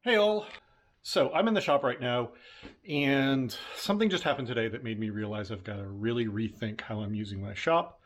Hey all. So I'm in the shop right now, and something just happened today that made me realize I've got to really rethink how I'm using my shop,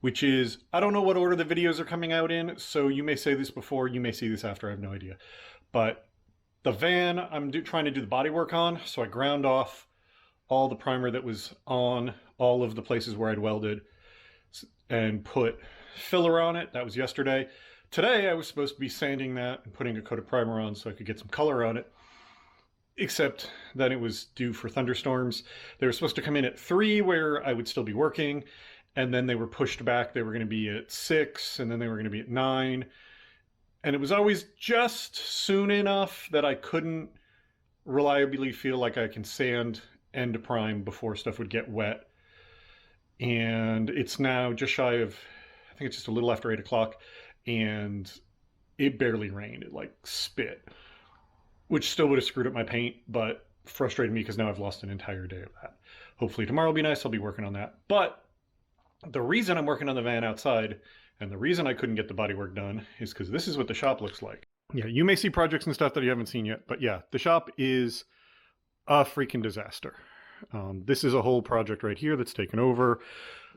which is I don't know what order the videos are coming out in, so you may say this before, you may see this after, I have no idea. But the van I'm trying to do the body work on, so I ground off all the primer that was on all of the places where I'd welded and put filler on it. That was yesterday. Today I was supposed to be sanding that and putting a coat of primer on so I could get some color on it, except that it was due for thunderstorms. They were supposed to come in at 3 where I would still be working, and then they were pushed back. They were going to be at 6, and then they were going to be at 9. And it was always just soon enough that I couldn't reliably feel like I can sand and prime before stuff would get wet. And it's now just shy of, I think it's just a little after 8 o'clock, and it barely rained. It like spit, which still would have screwed up my paint, but frustrated me because now I've lost an entire day of that. Hopefully tomorrow will be nice. I'll be working on that. But the reason I'm working on the van outside and the reason I couldn't get the bodywork done is because this is what the shop looks like. Yeah, you may see projects and stuff that you haven't seen yet, but yeah, the shop is a freaking disaster. This is a whole project right here that's taken over.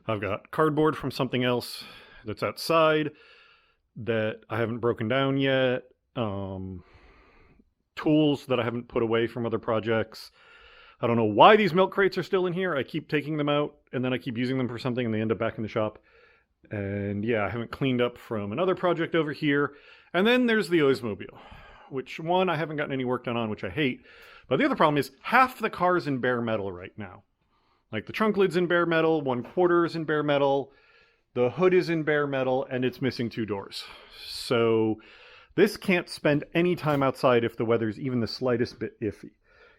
I've got cardboard from something else that's outside that I haven't broken down yet. Tools that I haven't put away from other projects. I don't know why these milk crates are still in here. I keep taking them out and then I keep using them for something and they end up back in the shop. And yeah, I haven't cleaned up from another project over here. And then there's the Oldsmobile, which one I haven't gotten any work done on, which I hate. But the other problem is half the car's in bare metal right now. Like the trunk lid's in bare metal, 1/4 is in bare metal, the hood is in bare metal, and it's missing 2 doors. So this can't spend any time outside if the weather's even the slightest bit iffy.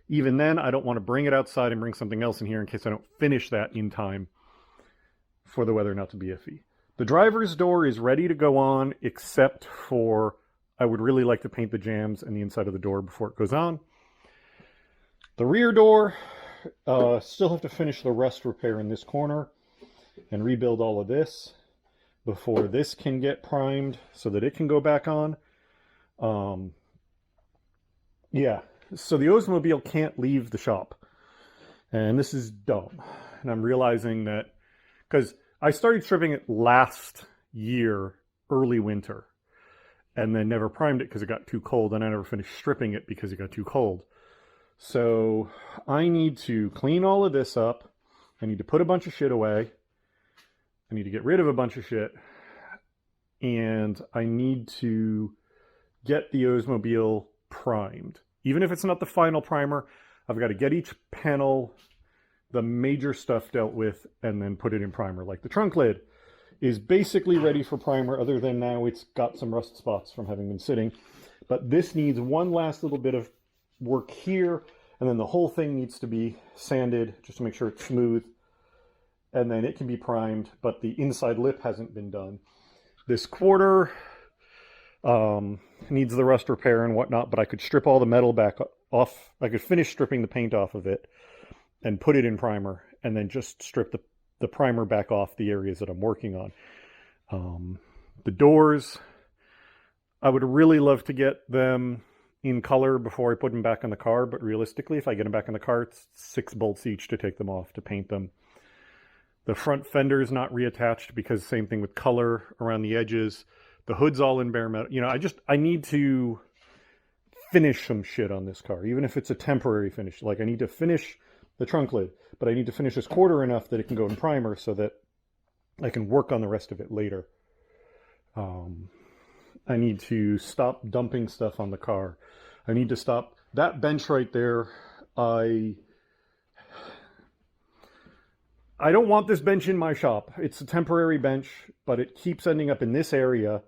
Even then, I don't want to bring it outside and bring something else in here in case I don't finish that in time for the weather not to be iffy. The driver's door is ready to go on, except for I would really like to paint the jambs and the inside of the door before it goes on. The rear door, still have to finish the rust repair in this corner and rebuild all of this before this can get primed so that it can go back on. Yeah, so the Oldsmobile can't leave the shop. And this is dumb. And I'm realizing that, because I started stripping it last year, early winter, and then never primed it because it got too cold, and I never finished stripping it because it got too cold. So I need to clean all of this up. I need to put a bunch of shit away. I need to get rid of a bunch of shit. And I need to get the Oldsmobile primed. Even if it's not the final primer, I've got to get each panel, the major stuff dealt with, and then put it in primer. Like the trunk lid is basically ready for primer, other than now it's got some rust spots from having been sitting. But this needs one last little bit of work here, and then the whole thing needs to be sanded just to make sure it's smooth, and then it can be primed, but the inside lip hasn't been done. This quarter needs the rust repair and whatnot, but I could strip all the metal back off. I could finish stripping the paint off of it and put it in primer, and then just strip the primer back off the areas that I'm working on. The doors, I would really love to get them in color before I put them back in the car, but realistically, if I get them back in the car, it's 6 bolts each to take them off to paint them. The front fender is not reattached because same thing with color around the edges. The hood's all in bare metal. You know, I need to finish some shit on this car, even if it's a temporary finish. Like I need to finish the trunk lid, but I need to finish this quarter enough that it can go in primer so that I can work on the rest of it later. I need to stop dumping stuff on the car. I need to stop that bench right there. I don't want this bench in my shop. It's a temporary bench, but it keeps ending up in this area.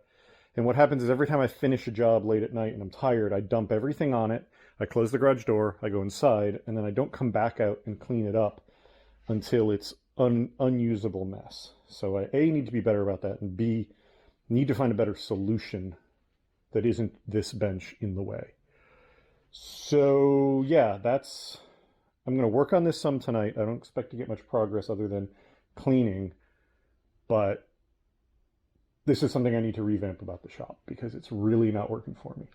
And what happens is every time I finish a job late at night and I'm tired, I dump everything on it. I close the garage door, I go inside, and then I don't come back out and clean it up until it's unusable mess. So I, A, need to be better about that, and B, need to find a better solution that isn't this bench in the way. So yeah, I'm going to work on this some tonight. I don't expect to get much progress other than cleaning, but this is something I need to revamp about the shop because it's really not working for me.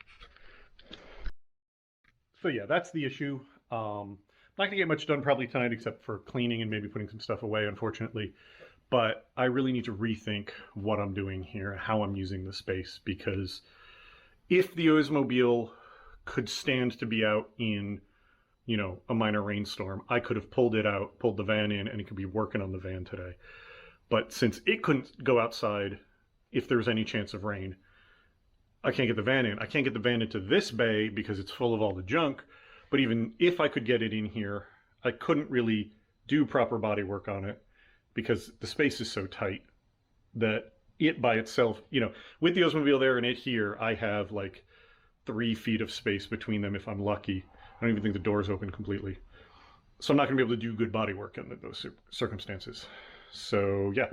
So yeah, that's the issue. Not gonna get much done probably tonight except for cleaning and maybe putting some stuff away, unfortunately. But I really need to rethink what I'm doing here, how I'm using the space, because if the Oldsmobile could stand to be out in, you know, a minor rainstorm, I could have pulled it out, pulled the van in, and it could be working on the van today. But since it couldn't go outside if there was any chance of rain, I can't get the van in. I can't get the van into this bay because it's full of all the junk. But even if I could get it in here, I couldn't really do proper body work on it because the space is so tight that it by itself, you know, with the Oldsmobile there and it here, I have like 3 feet of space between them if I'm lucky. I don't even think the door's open completely. So I'm not going to be able to do good body work in those circumstances. So yeah,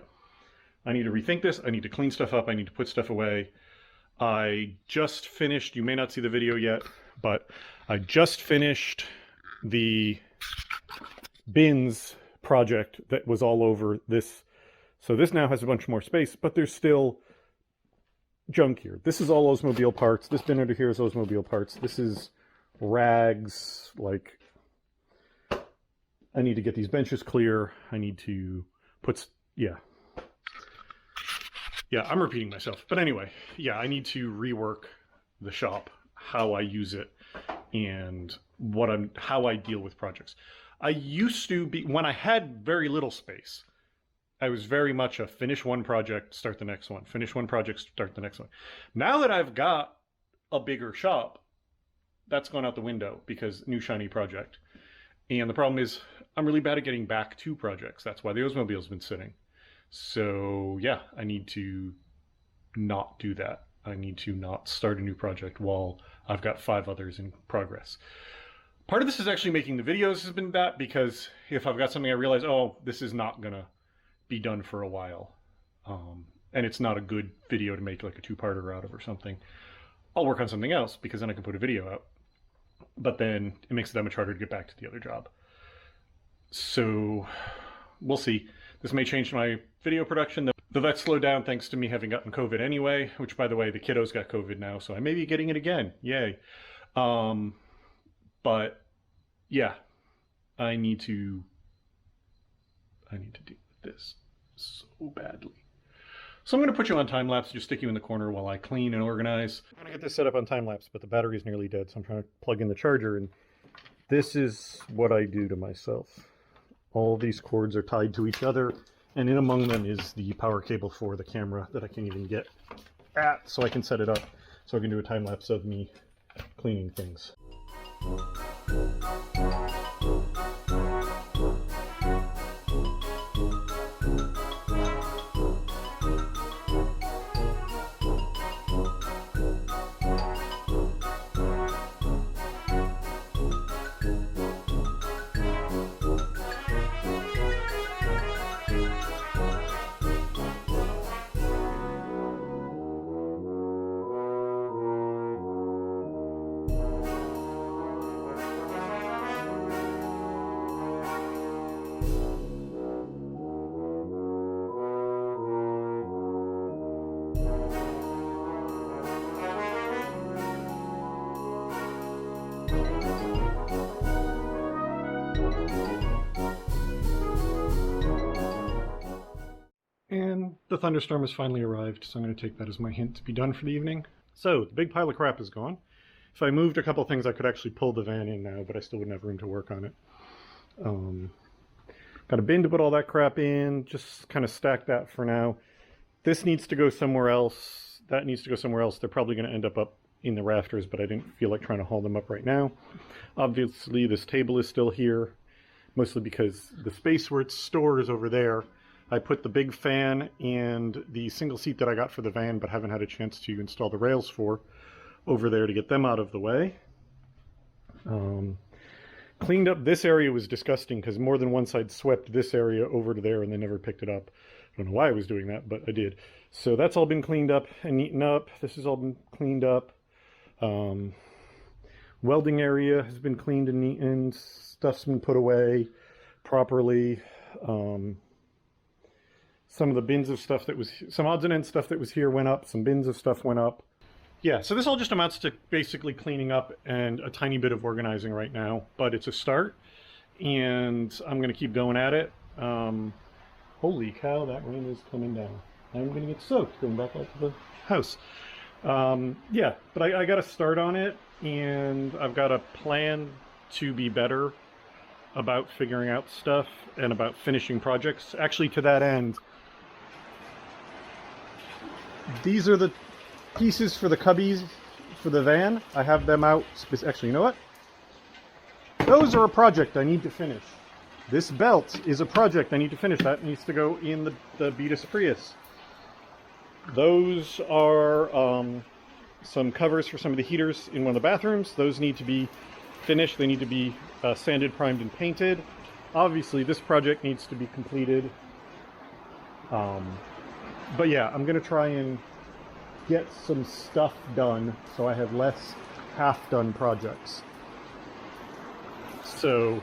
I need to rethink this. I need to clean stuff up. I need to put stuff away. I just finished, you may not see the video yet, but I just finished the bins project that was all over this. So this now has a bunch more space, but there's still junk here. This is all Oldsmobile parts. This bin under here is Oldsmobile parts. This is rags. Like, I need to get these benches clear. I need to put, yeah, I'm repeating myself. But anyway, yeah, I need to rework the shop, how I use it, and how I deal with projects. I used to be, when I had very little space, I was very much a finish one project, start the next one. Finish one project, start the next one. Now that I've got a bigger shop, that's gone out the window because new shiny project. And the problem is I'm really bad at getting back to projects. That's why the Oldsmobile's been sitting. So yeah, I need to not do that. I need to not start a new project while I've got 5 others in progress. Part of this is actually making the videos has been that, because if I've got something I realize, oh, this is not gonna be done for a while, and it's not a good video to make like a 2-parter out of or something, I'll work on something else because then I can put a video out. But then it makes it that much harder to get back to the other job. So we'll see. This may change my video production. Though that slowed down thanks to me having gotten COVID anyway, which by the way, the kiddos got COVID now, so I may be getting it again. Yay. But yeah, I need to deal with this so badly. So I'm going to put you on time lapse, just stick you in the corner while I clean and organize. I'm going to get this set up on time lapse, but the battery is nearly dead, so I'm trying to plug in the charger, and this is what I do to myself. All these cords are tied to each other, and in among them is the power cable for the camera that I can't even get at, so I can set it up so I can do a time lapse of me cleaning things. And the thunderstorm has finally arrived, so I'm going to take that as my hint to be done for the evening. So, the big pile of crap is gone. If I moved a couple things, I could actually pull the van in now, but I still wouldn't have room to work on it. Got a bin to put all that crap in, just kind of stack that for now. This needs to go somewhere else. That needs to go somewhere else. They're probably going to end up in the rafters, but I didn't feel like trying to haul them up right now. Obviously, this table is still here, mostly because the space where it's stored is over there. I put the big fan and the single seat that I got for the van, but haven't had a chance to install the rails for, over there to get them out of the way. Cleaned up this area was disgusting because more than one side swept this area over to there and they never picked it up. I don't know why I was doing that, but I did. So that's all been cleaned up and neatened up. This has all been cleaned up. Welding area has been cleaned and neatened. Stuff's been put away properly. Some of the bins of stuff that was, some odds and ends stuff that was here went up, some bins of stuff went up. Yeah, so this all just amounts to basically cleaning up and a tiny bit of organizing right now, but it's a start, and I'm going to keep going at it. Holy cow, that rain is coming down. I'm going to get soaked going back out to the house. Yeah, but I got to start on it, and I've got a plan to be better about figuring out stuff and about finishing projects. Actually, to that end, these are the pieces for the cubbies for the van. I have them out. Actually, you know what? Those are a project I need to finish. This belt is a project I need to finish. That needs to go in the Beatus Prius. Those are some covers for some of the heaters in one of the bathrooms. Those need to be finished. They need to be sanded, primed, and painted. Obviously, this project needs to be completed. But yeah, I'm going to try and get some stuff done so I have less half-done projects. So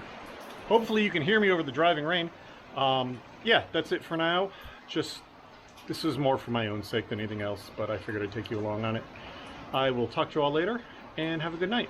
hopefully you can hear me over the driving rain. Yeah, that's it for now. This is more for my own sake than anything else, but I figured I'd take you along on it. I will talk to you all later, and have a good night.